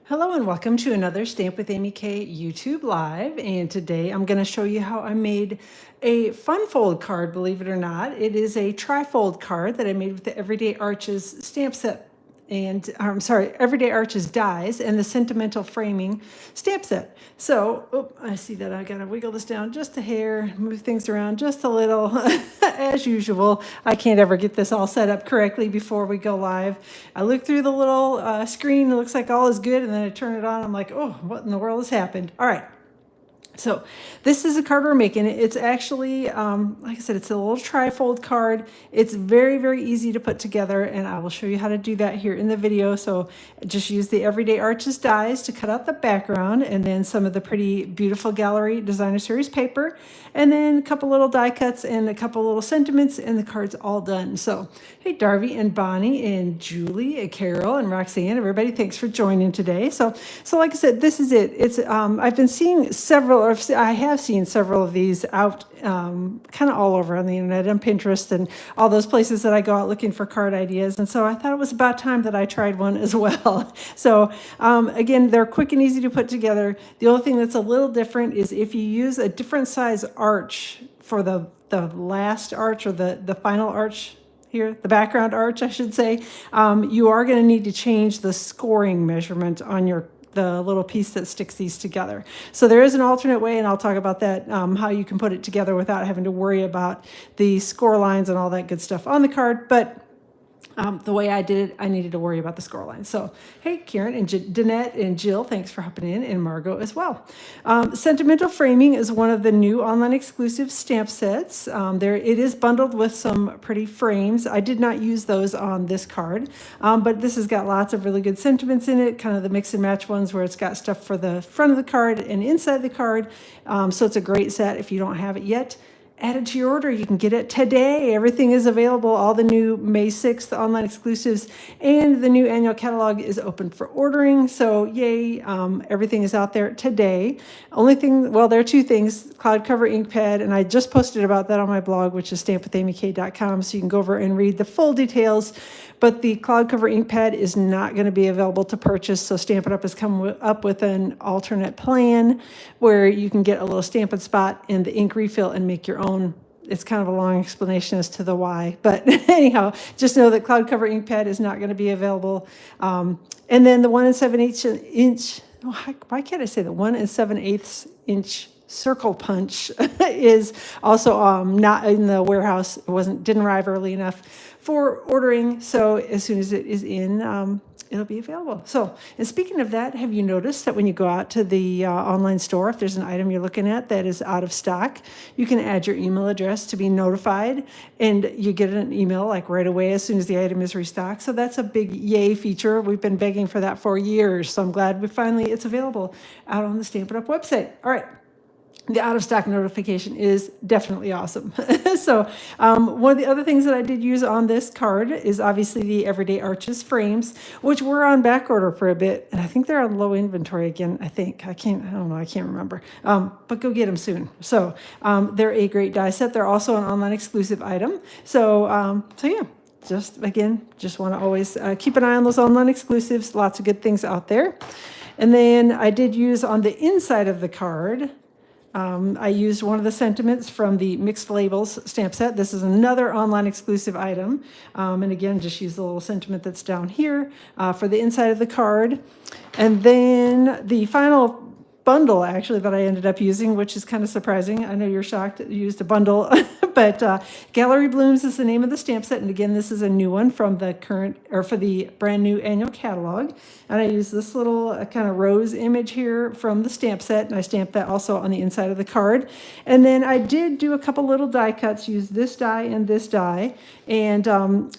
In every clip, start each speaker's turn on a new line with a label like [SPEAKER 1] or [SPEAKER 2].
[SPEAKER 1] Hello and welcome to another Stamp with Amy K YouTube Live. And today I'm going to show you how I made a fun fold card, believe it or not. It is a trifold card that I made with the Everyday Arches stamp set. And I'm sorry, Everyday Arches dies and the Sentimental framing stamp set. So, I see that I gotta wiggle this down just a hair, move things around just a little. As usual, I can't ever get this all set up correctly before we go live. I look through the little screen, it looks like all is good, and then I turn it on, I'm like, oh, what in the world has happened? All right. So this is a card we're making. It's actually, like I said, it's a little trifold card. It's very, very easy to put together, and I will show you how to do that here in the video. So just use the Everyday Arches dies to cut out the background, and then some of the pretty beautiful Gallery Designer Series paper, and then a couple little die cuts and a couple little sentiments, and the card's all done. So, hey, Darby and Bonnie and Julie and Carol and Roxanne, everybody, thanks for joining today. So like I said, this is it. It's I've been seeing several, or I have seen several of these out kind of all over on the internet and Pinterest and all those places that I go out looking for card ideas. And so I thought it was about time that I tried one as well. So again, they're quick and easy to put together. The only thing that's a little different is if you use a different size arch for the last arch or the final arch here, the background arch, I should say, you are going to need to change the scoring measurement on the little piece that sticks these together. So there is an alternate way, and I'll talk about that, how you can put it together without having to worry about the score lines and all that good stuff on the card. But the way I did it, I needed to worry about the score line. So, hey, Karen and Danette and Jill, thanks for hopping in, and Margot as well. Sentimental Framing is one of the new online exclusive stamp sets. It is bundled with some pretty frames. I did not use those on this card, but this has got lots of really good sentiments in it, kind of the mix and match ones where it's got stuff for the front of the card and inside the card. So it's a great set if you don't have it yet. Add it to your order. You can get it today. Everything is available. All the new May 6th online exclusives and the new annual catalog is open for ordering. So yay, everything is out there today. Only thing, well, there are two things, cloud cover ink pad, and I just posted about that on my blog, which is stampwithamyk.com, so you can go over and read the full details. But the cloud cover ink pad is not going to be available to purchase, so Stampin' Up! Has come up with an alternate plan where you can get a little Stampin' spot and the ink refill and make your own. It's kind of a long explanation as to the why, but anyhow, just know that cloud cover ink pad is not going to be available. And then the 1 7/8 inch, why can't I say the 1 7/8 inch circle punch is also not in the warehouse. It didn't arrive early enough for ordering. So as soon as it is in, it'll be available. So, and speaking of that, have you noticed that when you go out to the online store, if there's an item you're looking at that is out of stock, you can add your email address to be notified, and you get an email like right away as soon as the item is restocked. So that's a big yay feature. We've been begging for that for years. So I'm glad it's available out on the Stampin' Up! Website. All right. The out-of-stock notification is definitely awesome. So one of the other things that I did use on this card is obviously the Everyday Arches frames, which were on back order for a bit, and I think they're on low inventory again. I don't know, I can't remember. But go get them soon. So they're a great die set. They're also an online exclusive item. So yeah. Just want to always keep an eye on those online exclusives. Lots of good things out there. And then I did use on the inside of the card, I used one of the sentiments from the Mixed Labels stamp set. This is another online exclusive item. And again, just use the little sentiment that's down here for the inside of the card. And then the final bundle, actually, that I ended up using, which is kind of surprising. I know you're shocked that you used a bundle, but Gallery Blooms is the name of the stamp set. And again, this is a new one from for the brand new annual catalog. And I used this little kind of rose image here from the stamp set, and I stamped that also on the inside of the card. And then I did do a couple little die cuts, use this die and this die, and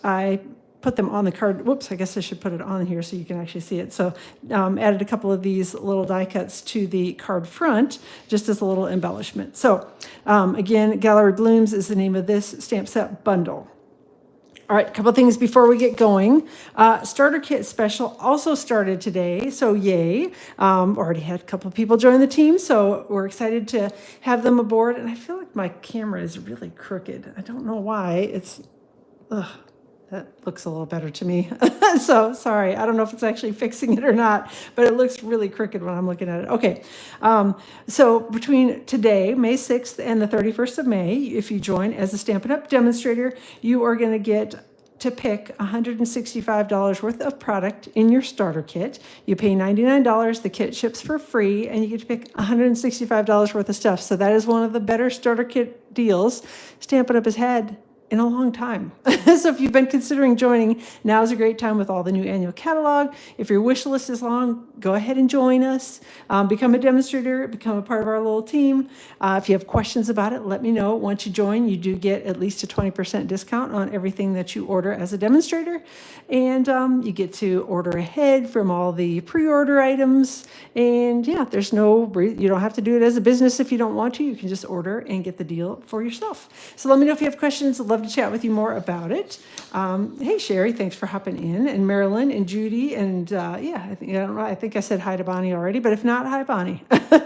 [SPEAKER 1] I put them on the card. Whoops, I guess I should put it on here so you can actually see it. So added a couple of these little die cuts to the card front, just as a little embellishment. So again, Gallery Blooms is the name of this stamp set bundle. All right, a couple things before we get going. Starter kit special also started today, so yay. Already had a couple of people join the team, so we're excited to have them aboard. And I feel like my camera is really crooked. I don't know why. That looks a little better to me. So sorry, I don't know if it's actually fixing it or not, but it looks really crooked when I'm looking at it. Okay, so between today, May 6th, and the 31st of May, if you join as a Stampin' Up! Demonstrator, you are going to get to pick $165 worth of product in your starter kit. You pay $99, the kit ships for free, and you get to pick $165 worth of stuff. So that is one of the better starter kit deals Stampin' Up! Has had in a long time. So if you've been considering joining, now is a great time with all the new annual catalog. If your wish list is long, go ahead and join us. Become a demonstrator, become a part of our little team. If you have questions about it, let me know. Once you join, you do get at least a 20% discount on everything that you order as a demonstrator. And you get to order ahead from all the pre-order items. And yeah, there's you don't have to do it as a business if you don't want to. You can just order and get the deal for yourself. So let me know if you have questions. I'd love to chat with you more about it. Hey, Sherry, thanks for hopping in. And Marilyn and Judy. And yeah, I think I said hi to Bonnie already, but if not, hi, Bonnie.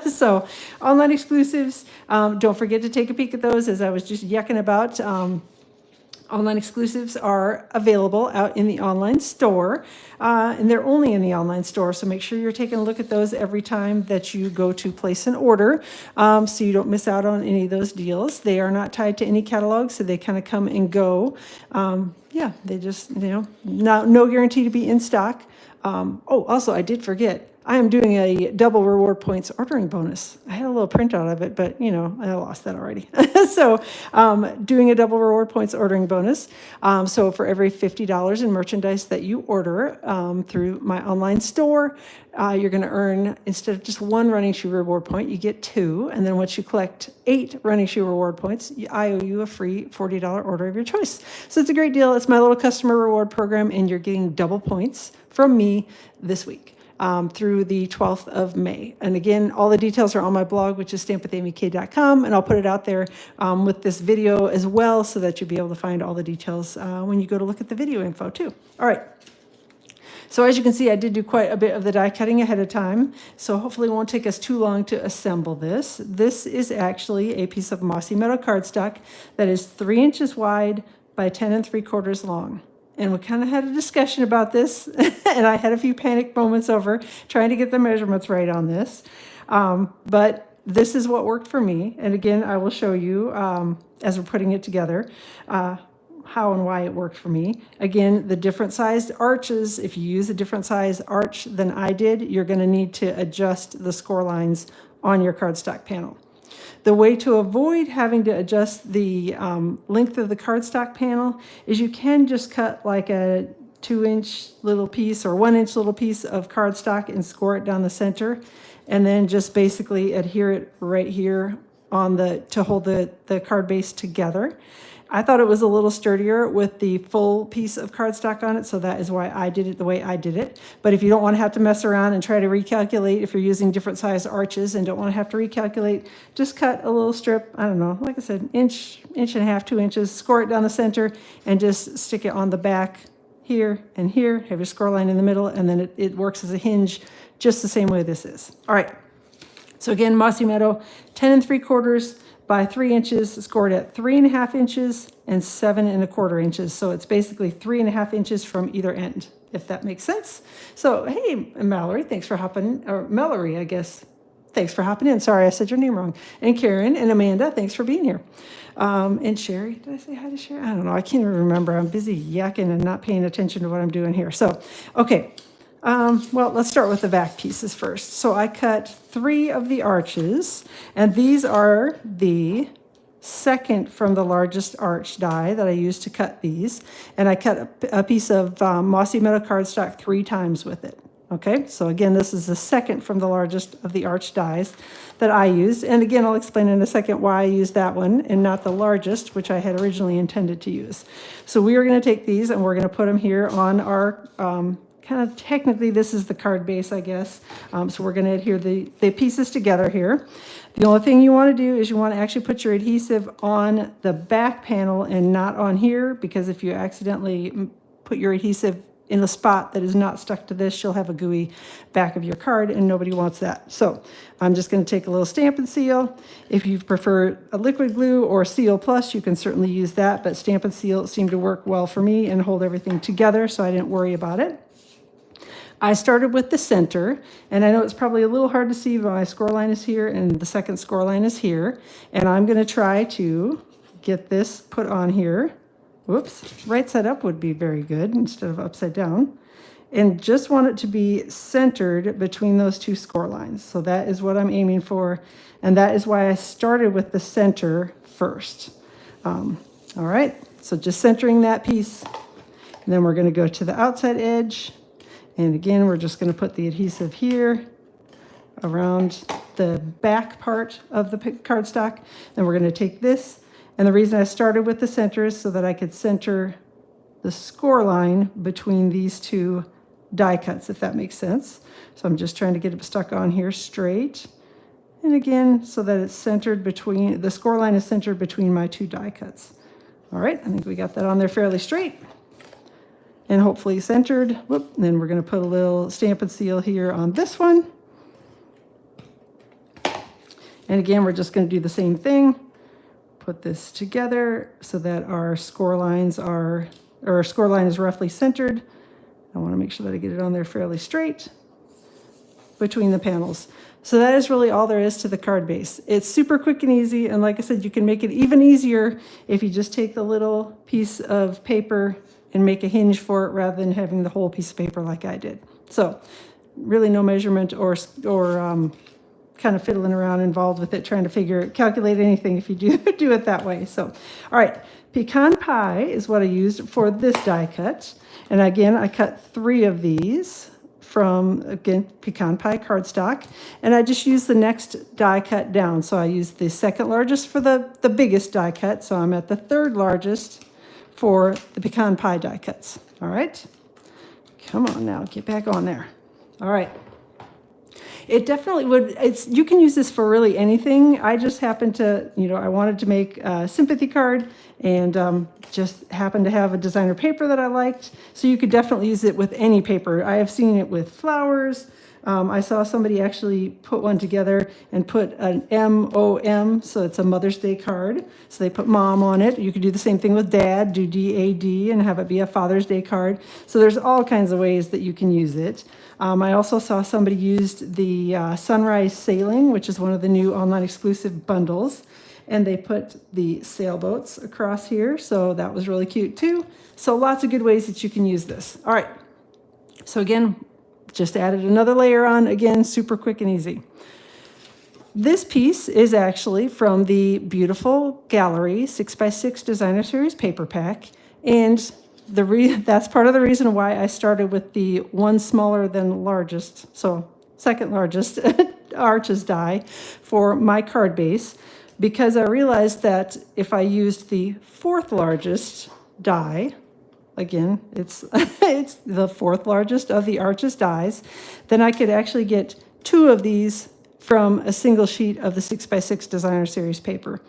[SPEAKER 1] So online exclusives, don't forget to take a peek at those as I was just yucking about. Online exclusives are available out in the online store, and they're only in the online store, so make sure you're taking a look at those every time that you go to place an order, so you don't miss out on any of those deals. They are not tied to any catalog, so they kind of come and go. Yeah, they just, no guarantee to be in stock. Oh, also, I did forget. I am doing a double reward points ordering bonus. I had a little printout of it, but I lost that already. So doing a double reward points ordering bonus. So for every $50 in merchandise that you order through my online store, you're going to earn, instead of just one running shoe reward point, you get 2. And then once you collect 8 running shoe reward points, I owe you a free $40 order of your choice. So it's a great deal. It's my little customer reward program, and you're getting double points from me this week. Through the 12th of May. And again, all the details are on my blog, which is stampwithamyk.com, and I'll put it out there with this video as well so that you'll be able to find all the details when you go to look at the video info too. All right. So as you can see, I did do quite a bit of the die cutting ahead of time, so hopefully it won't take us too long to assemble this. This is actually a piece of mossy metal cardstock that is 3 inches wide by 10 3/4 long. And we kind of had a discussion about this, and I had a few panic moments over trying to get the measurements right on this. But this is what worked for me. And again, I will show you as we're putting it together how and why it worked for me. Again, the different sized arches, if you use a different size arch than I did, you're going to need to adjust the score lines on your cardstock panel. The way to avoid having to adjust the length of the cardstock panel is you can just cut like a 2-inch little piece or 1-inch little piece of cardstock and score it down the center, and then just basically adhere it right here on to hold the card base together. I thought it was a little sturdier with the full piece of cardstock on it, so that is why I did it the way I did it. But if you don't want to have to mess around and try to recalculate, if you're using different size arches and don't want to have to recalculate, just cut a little strip, I don't know, like I said, inch and a half, 2 inches, score it down the center, and just stick it on the back here and here, have your score line in the middle, and then it works as a hinge just the same way this is. All right, so again, mossy meadow, 10 3/4 by 3 inches, scored at 3.5 inches and 7 1/4 inches. So it's basically 3.5 inches from either end, if that makes sense. So, hey, Mallory, thanks for hopping, or Mallory, I guess. Thanks for hopping in. Sorry, I said your name wrong. And Karen and Amanda, thanks for being here. And Sherry, did I say hi to Sherry? I don't know. I can't even remember. I'm busy yakking and not paying attention to what I'm doing here. So, okay. Well, let's start with the back pieces first. So I cut 3 of the arches, and these are the second from the largest arch die that I used to cut these. And I cut a piece of mossy metal cardstock 3 times with it. Okay, so again, this is the second from the largest of the arch dies that I used. And again, I'll explain in a second why I used that one and not the largest, which I had originally intended to use. So we are going to take these and we're going to put them here on our kind of technically this is the card base, I guess. So we're going to adhere the pieces together here. The only thing you want to do is you want to actually put your adhesive on the back panel and not on here, because if you accidentally put your adhesive in a spot that is not stuck to this, you'll have a gooey back of your card, and nobody wants that. So I'm just going to take a little Stampin' Seal. If you prefer a liquid glue or Seal Plus, you can certainly use that, but Stampin' Seal seemed to work well for me and hold everything together, so I didn't worry about it. I started with the center, and I know it's probably a little hard to see, but my score line is here and the second score line is here. And I'm going to try to get this put on here. Whoops, right side up would be very good instead of upside down. And just want it to be centered between those two score lines. So that is what I'm aiming for. And that is why I started with the center first. All right, so just centering that piece. And then we're going to go to the outside edge. And again, we're just going to put the adhesive here around the back part of the cardstock. Then we're going to take this. And the reason I started with the center is so that I could center the score line between these two die cuts, if that makes sense. So I'm just trying to get it stuck on here straight. And again, so that it's centered between, the score line is centered between my two die cuts. All right, I think we got that on there fairly straight. And hopefully centered. Whoop. And then we're going to put a little Stampin' Seal here on this one. And again, we're just going to do the same thing. Put this together so that our score lines are, or our score line is roughly centered. I want to make sure that I get it on there fairly straight between the panels. So that is really all there is to the card base. It's super quick and easy. And like I said, you can make it even easier if you just take the little piece of paper and make a hinge for it rather than having the whole piece of paper like I did. So really no measurement or kind of fiddling around involved with it, trying to calculate anything if you do it that way. So, all right, pecan pie is what I used for this die cut. And again, I cut 3 of these from, again, pecan pie cardstock. And I just used the next die cut down. So I used the second largest for the biggest die cut. So I'm at the 3rd largest for the pecan pie die cuts. All right, come on now, get back on there. All right, it definitely would, you can use this for really anything. I just happened to, I wanted to make a sympathy card and just happened to have a designer paper that I liked. So you could definitely use it with any paper. I have seen it with flowers. I saw somebody actually put one together and put an MOM, so it's a Mother's Day card. So they put mom on it. You could do the same thing with dad, do DAD, and have it be a Father's Day card. So there's all kinds of ways that you can use it. I also saw somebody used the Sunrise Sailing, which is one of the new online exclusive bundles. And they put the sailboats across here. So that was really cute too. So lots of good ways that you can use this. All right. So again, just added another layer on, again, super quick and easy. This piece is actually from the beautiful Gallery 6x6 Designer Series paper pack. And that's part of the reason why I started with the one smaller than largest, so second largest Arches die for my card base, because I realized that if I used the 4th largest die, again, it's it's the 4th largest of the Arches dies, then I could actually get 2 of these from a single sheet of the 6x6 Designer Series paper.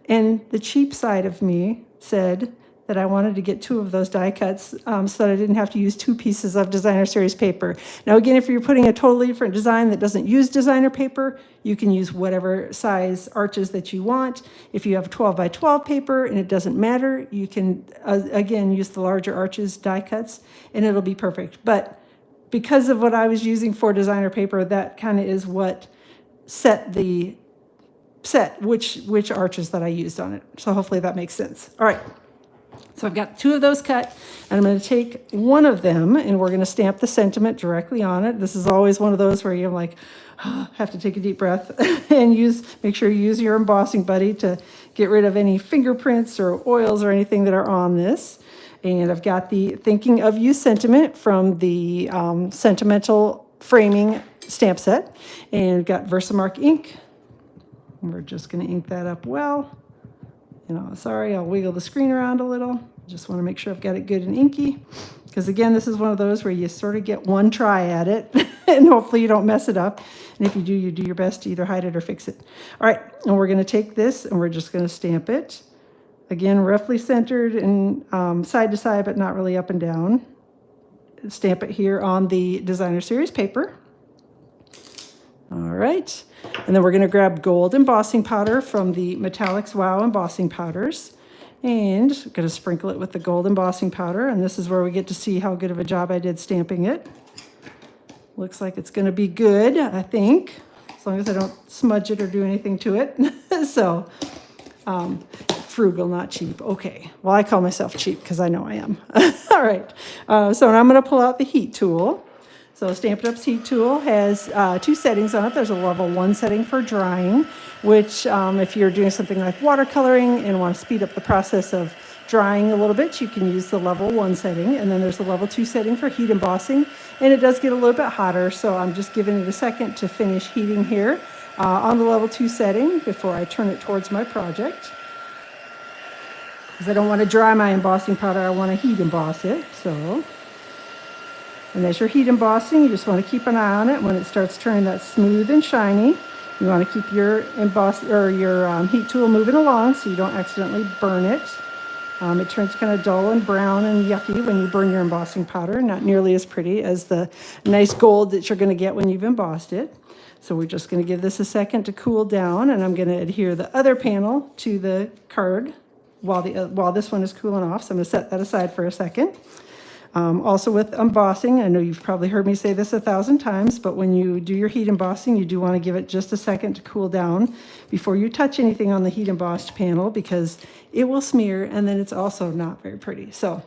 [SPEAKER 1] And the cheap side of me said that I wanted to get 2 of those die cuts so that I didn't have to use 2 pieces of Designer Series paper. Now, again, if you're putting a totally different design that doesn't use designer paper, you can use whatever size arches that you want. If you have 12 by 12 paper and it doesn't matter, you can, again, use the larger Arches die cuts and it'll be perfect. But because of what I was using for designer paper, that kind of is what set which arches that I used on it. So hopefully that makes sense. All right. So I've got 2 of those cut, and I'm going to take one of them, and we're going to stamp the sentiment directly on it. This is always one of those where you're like, have to take a deep breath and make sure you use your embossing buddy to get rid of any fingerprints or oils or anything that are on this. And I've got the Thinking of You sentiment from the Sentimental framing stamp set, and got Versamark ink. We're just going to ink that up well. Sorry, I'll wiggle the screen around a little. Just want to make sure I've got it good and inky. Because again, this is one of those where you sort of get one try at it and hopefully you don't mess it up. And if you do your best to either hide it or fix it. All right, and we're going to take this and we're just going to stamp it. Again, roughly centered and side to side, but not really up and down. stamp it here on the designer series paper. All right, and then we're going to grab gold embossing powder from the Metallics Wow embossing powders, and I'm going to sprinkle it with the gold embossing powder, and this is where we get to see how good of a job I did stamping it. Looks like it's going to be good, I think, as long as I don't smudge it or do anything to it. So, frugal, not cheap. Okay, well, I call myself cheap because I know I am. All right, so now I'm going to pull out the heat tool. So Stampin' Up's heat tool has 2 settings on it. There's a level 1 setting for drying, which if you're doing something like watercoloring and want to speed up the process of drying a little bit, you can use the level 1 setting. And then there's the level 2 setting for heat embossing. And it does get a little bit hotter, so I'm just giving it a second to finish heating here on the level 2 setting before I turn it towards my project. Because I don't want to dry my embossing powder, I want to heat emboss it. So. And as you're heat embossing, you just want to keep an eye on it. When it starts turning that smooth and shiny, you want to keep your heat tool moving along so you don't accidentally burn it. It turns kind of dull and brown and yucky when you burn your embossing powder, not nearly as pretty as the nice gold that you're going to get when you've embossed it. So we're just going to give this a second to cool down, and I'm going to adhere the other panel to the card while this one is cooling off. So I'm going to set that aside for a second. Also with embossing, I know you've probably heard me say this 1,000 times, but when you do your heat embossing, you do want to give it just a second to cool down before you touch anything on the heat embossed panel, because it will smear and then it's also not very pretty. So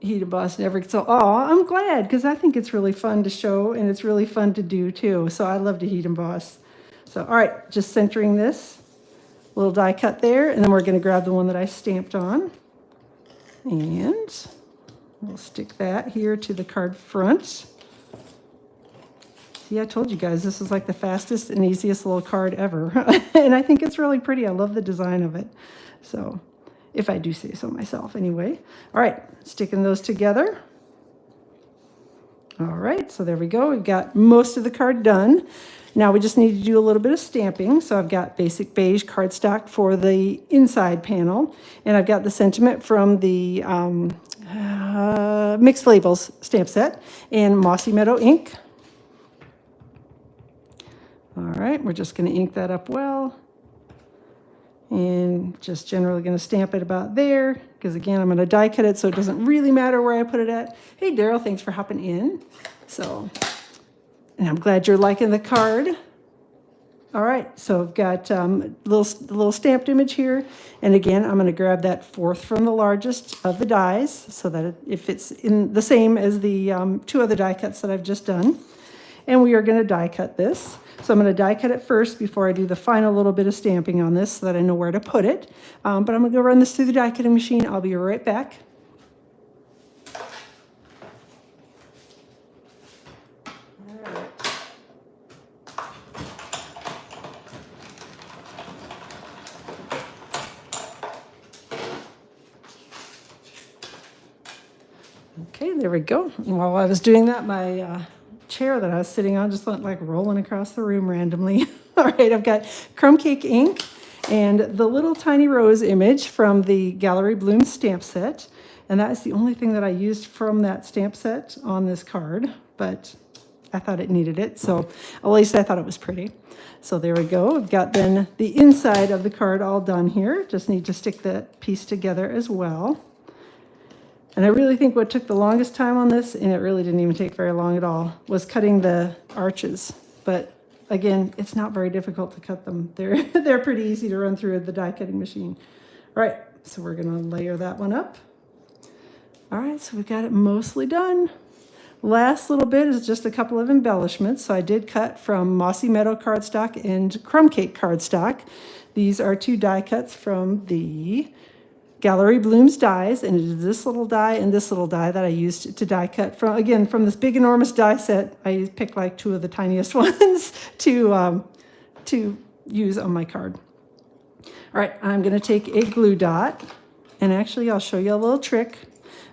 [SPEAKER 1] heat emboss never gets so, I'm glad, because I think it's really fun to show and it's really fun to do too. So I love to heat emboss. So all right, just centering this little die cut there, and then we're going to grab the one that I stamped on. And we'll stick that here to the card front. See, I told you guys this is like the fastest and easiest little card ever. And I think it's really pretty. I love the design of it. So, if I do say so myself anyway. All right, sticking those together. All right, so there we go. We've got most of the card done. Now we just need to do a little bit of stamping. So I've got basic beige cardstock for the inside panel, and I've got the sentiment from the Mixed Labels stamp set and Mossy Meadow ink. All right, we're just going to ink that up well, and just generally going to stamp it about there, because again, I'm going to die cut it so it doesn't really matter where I put it at. Hey, Daryl, thanks for hopping in. And I'm glad you're liking the card. All right, so I've got a little stamped image here. And again, I'm going to grab that 4th from the largest of the dies so that it fits in the same as the 2 other die cuts that I've just done. And we are going to die cut this. So I'm going to die cut it first before I do the final little bit of stamping on this so that I know where to put it. But I'm going to go run this through the die cutting machine. I'll be right back. Okay, there we go. And while I was doing that, my chair that I was sitting on just went like rolling across the room randomly. All right, I've got crumb cake ink and the little tiny rose image from the Gallery Bloom stamp set. And that is the only thing that I used from that stamp set on this card, but I thought it needed it. So at least I thought it was pretty. So there we go. I've got then the inside of the card all done here. Just need to stick that piece together as well. And I really think what took the longest time on this, and it really didn't even take very long at all, was cutting the arches. But again, it's not very difficult to cut them. They're pretty easy to run through the die cutting machine. All right, so we're gonna layer that one up. All right, so we've got it mostly done. Last little bit is just a couple of embellishments. So I did cut from Mossy Meadow cardstock and Crumb Cake cardstock. These are 2 die cuts from the Gallery Blooms dies, and it is this little die and this little die that I used to die cut from, again, from this big enormous die set. I picked like 2 of the tiniest ones to use on my card. All right, I'm going to take a glue dot, and actually I'll show you a little trick.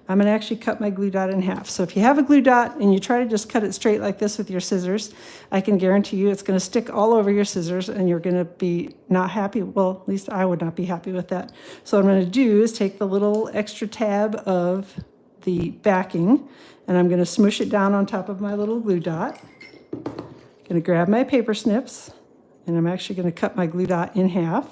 [SPEAKER 1] I'm going to actually cut my glue dot in half. So if you have a glue dot and you try to just cut it straight like this with your scissors, I can guarantee you it's going to stick all over your scissors and you're going to be not happy. Well, at least I would not be happy with that. So what I'm going to do is take the little extra tab of the backing, and I'm going to smush it down on top of my little glue dot. Going to grab my paper snips, and I'm actually going to cut my glue dot in half.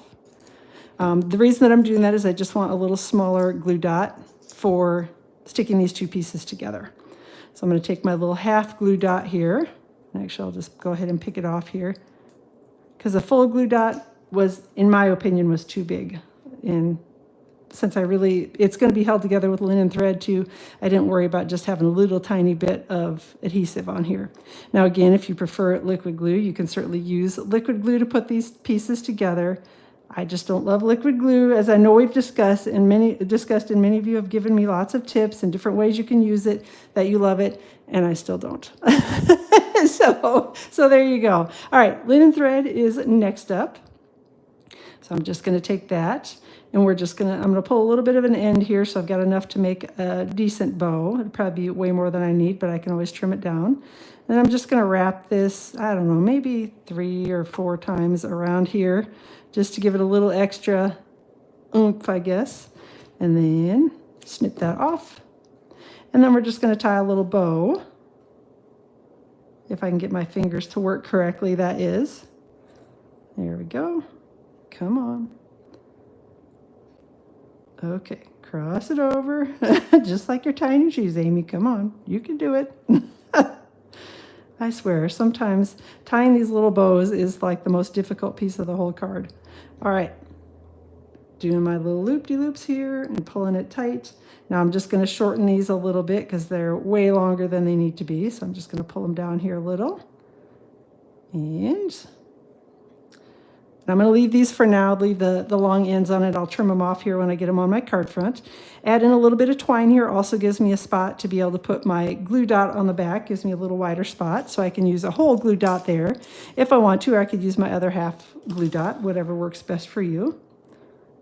[SPEAKER 1] The reason that I'm doing that is I just want a little smaller glue dot for sticking these two pieces together. So I'm going to take my little half glue dot here. Actually, I'll just go ahead and pick it off here, because a full glue dot was, in my opinion, was too big. And since it's going to be held together with linen thread too, I didn't worry about just having a little tiny bit of adhesive on here. Now again, if you prefer liquid glue, you can certainly use liquid glue to put these pieces together. I just don't love liquid glue, as I know we've discussed, and many of you have given me lots of tips and different ways you can use it, that you love it, and I still don't. So there you go. All right, linen thread is next up. So I'm just going to take that, and I'm going to pull a little bit of an end here, so I've got enough to make a decent bow. It'd probably be way more than I need, but I can always trim it down. And I'm just going to wrap this, I don't know, maybe 3 or 4 times around here, just to give it a little extra oomph, I guess. And then snip that off. And then we're just going to tie a little bow. If I can get my fingers to work correctly, that is. There we go. Come on. Okay, cross it over. Just like you're tying your shoes, Amy. Come on, you can do it. I swear, sometimes tying these little bows is like the most difficult piece of the whole card. All right, doing my little loop-de-loops here and pulling it tight. Now I'm just going to shorten these a little bit because they're way longer than they need to be. So I'm just going to pull them down here a little. And I'm going to leave these for now, leave the long ends on it. I'll trim them off here when I get them on my card front. Add in a little bit of twine here, also gives me a spot to be able to put my glue dot on the back, gives me a little wider spot, so I can use a whole glue dot there. If I want to, or I could use my other half glue dot, whatever works best for you.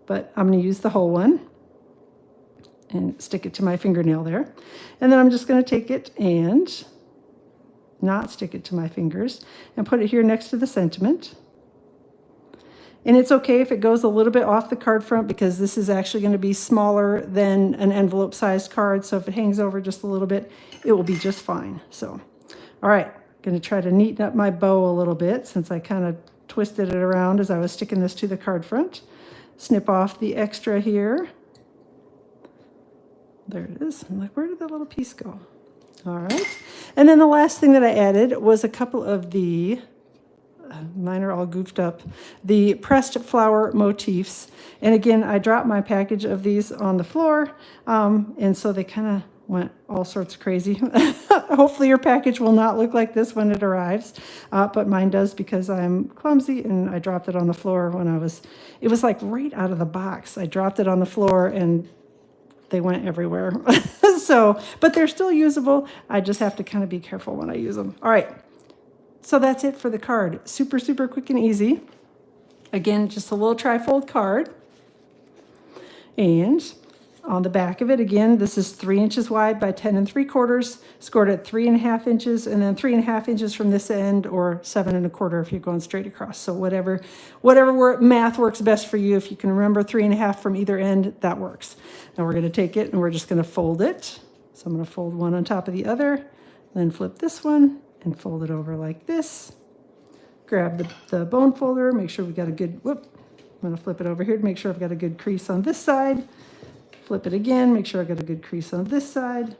[SPEAKER 1] But I'm going to use the whole one and stick it to my fingernail there. And then I'm just going to take it and not stick it to my fingers and put it here next to the sentiment. And it's okay if it goes a little bit off the card front, because this is actually going to be smaller than an envelope sized card. So if it hangs over just a little bit, it will be just fine. So, all right, going to try to neaten up my bow a little bit, since I kind of twisted it around as I was sticking this to the card front. Snip off the extra here. There it is. I'm like, where did that little piece go? All right. And then the last thing that I added was a couple of the mine are all goofed up, the pressed flower motifs. And again, I dropped my package of these on the floor, and so they kind of went all sorts of crazy. Hopefully your package will not look like this when it arrives, but mine does, because I'm clumsy and I dropped it on the floor when it was like right out of the box. I dropped it on the floor and they went everywhere. But they're still usable. I just have to kind of be careful when I use them. All right. So that's it for the card. Super, super quick and easy. Again, just a little trifold card. And on the back of it, again, this is 3 inches wide by 10 3/4, scored at 3.5 inches, and then 3.5 inches from this end, or 7 1/4 if you're going straight across. So whatever math works best for you. If you can remember 3.5 from either end, that works. Now we're going to take it and we're just going to fold it. So I'm going to fold one on top of the other, then flip this one and fold it over like this. Grab the bone folder, make sure we've got a good, I'm going to flip it over here to make sure I've got a good crease on this side. Flip it again, make sure I've got a good crease on this side.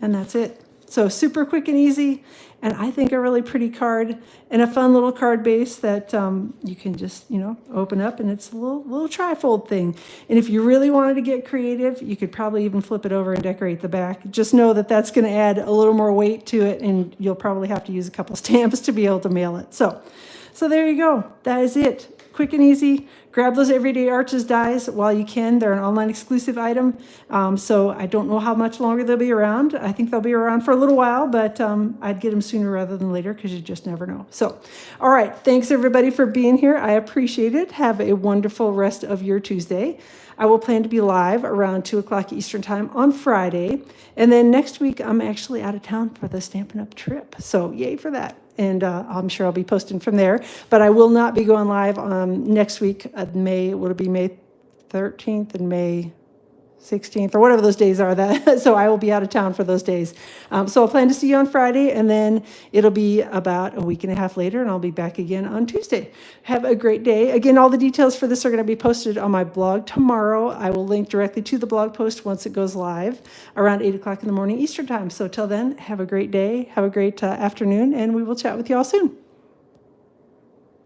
[SPEAKER 1] And that's it. So super quick and easy, and I think a really pretty card and a fun little card base that you can just, open up, and it's a little trifold thing. And if you really wanted to get creative, you could probably even flip it over and decorate the back. Just know that that's going to add a little more weight to it, and you'll probably have to use a couple stamps to be able to mail it. So there you go. That is it. Quick and easy. Grab those Everyday Arches dies while you can. They're an online exclusive item. So I don't know how much longer they'll be around. I think they'll be around for a little while, but I'd get them sooner rather than later, because you just never know. So, all right. Thanks everybody for being here. I appreciate it. Have a wonderful rest of your Tuesday. I will plan to be live around 2 o'clock Eastern time on Friday. And then next week, I'm actually out of town for the Stampin' Up! Trip. So yay for that. And I'm sure I'll be posting from there. But I will not be going live next week. May 13th and May 16th, or whatever those days are. That so I will be out of town for those days. So I'll plan to see you on Friday, and then it'll be about a week and a half later, and I'll be back again on Tuesday. Have a great day. Again, all the details for this are going to be posted on my blog tomorrow. I will link directly to the blog post once it goes live around 8 o'clock in the morning Eastern time. So till then, have a great day, have a great afternoon, and we will chat with you all soon.